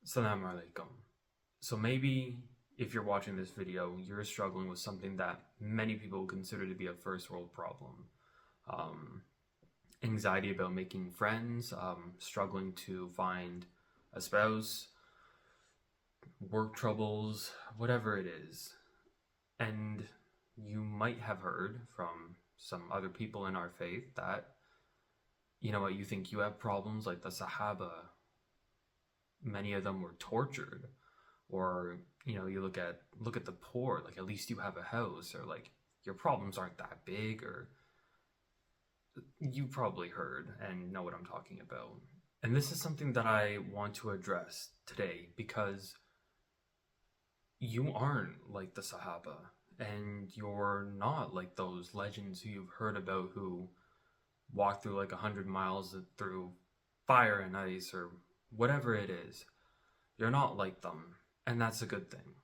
Assalamu alaikum. So maybe if you're watching this video, you're struggling with something that many people consider to be a first world problem. Um, Anxiety about making friends, struggling to find a spouse, work troubles, whatever it is. And you might have heard from some other people in our faith that, you know what, you think you have problems like the Sahaba. Many of them were tortured, or you look at the poor, like at least you have a house, or like your problems aren't that big, or you probably heard and know what I'm talking about. And this is something that I want to address today because you aren't like the Sahaba, and you're not like those legends who you've heard about who walk through like 100 miles through fire and ice or whatever it is. You're not like them, and that's a good thing.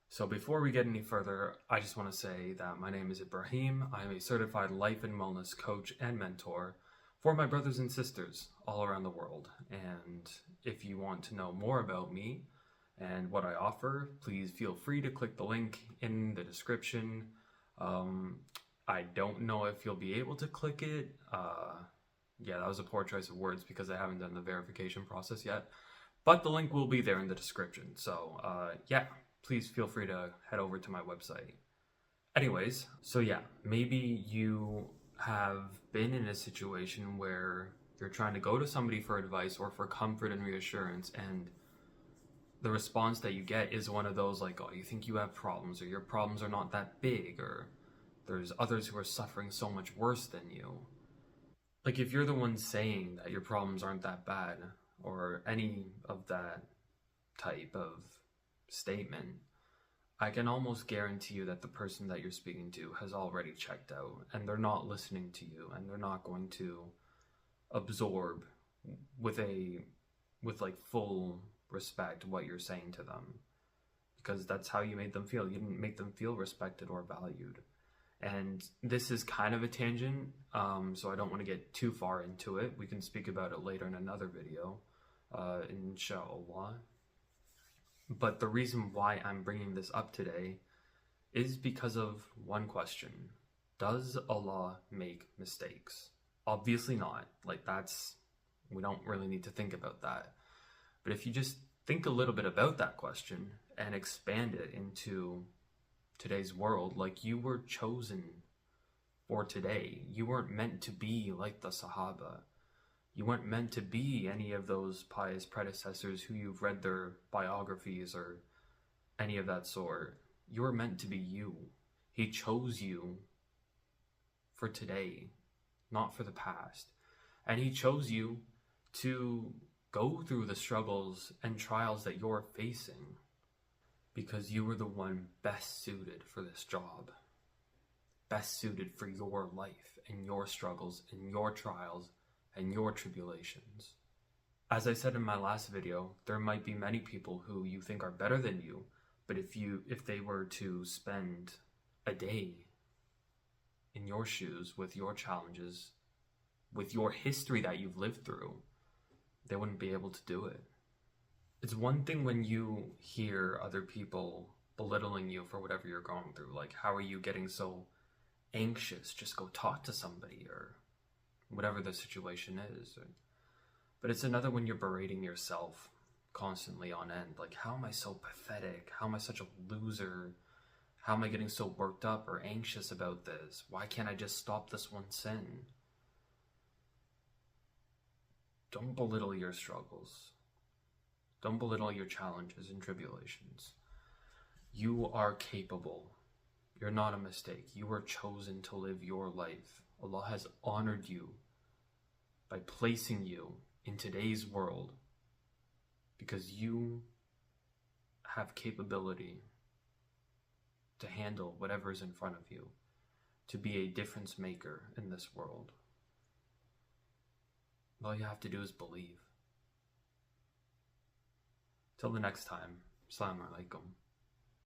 So before we get any further, I just want to say that my name is Ibrahim. I am a certified life and wellness coach and mentor for my brothers and sisters all around the world. And if you want to know more about me and what I offer, please feel free to click the link in the description. I don't know if you'll be able to click it. Yeah, that was a poor choice of words because I haven't done the verification process yet. But the link will be there in the description. So yeah, please feel free to head over to my website. Anyways, so yeah, maybe you have been in a situation where you're trying to go to somebody for advice or for comfort and reassurance, and the response that you get is one of those like, oh, you think you have problems, or your problems are not that big, or there's others who are suffering so much worse than you. Like if you're the one saying that your problems aren't that bad, or any of that type of statement, I can almost guarantee you that the person that you're speaking to has already checked out, and they're not listening to you, and they're not going to absorb with like full respect what you're saying to them, because that's how you made them feel. You didn't make them feel respected or valued. And this is kind of a tangent, so I don't want to get too far into it. We can speak about it later in another video, inshallah. But the reason why I'm bringing this up today is because of one question. Does Allah make mistakes? Obviously not. Like we don't really need to think about that. But if you just think a little bit about that question and expand it into today's world, like you were chosen for today. You weren't meant to be like the Sahaba. You weren't meant to be any of those pious predecessors who you've read their biographies or any of that sort. You were meant to be you. He chose you for today, not for the past. And he chose you to go through the struggles and trials that you're facing because you were the one best suited for this job, best suited for your life and your struggles and your trials and your tribulations. As I said in my last video, there might be many people who you think are better than you, but if they were to spend a day in your shoes with your challenges, with your history that you've lived through, they wouldn't be able to do it. It's one thing when you hear other people belittling you for whatever you're going through, like, how are you getting so anxious? Just go talk to somebody, or whatever the situation is. But it's another when you're berating yourself constantly on end, like, how am I so pathetic? How am I such a loser? How am I getting so worked up or anxious about this? Why can't I just stop this one sin? Don't belittle your struggles. Don't belittle your challenges and tribulations. You are capable. You're not a mistake. You were chosen to live your life. Allah has honored you by placing you in today's world because you have capability to handle whatever is in front of you, to be a difference maker in this world. All you have to do is believe. Till the next time, Assalamu alaikum.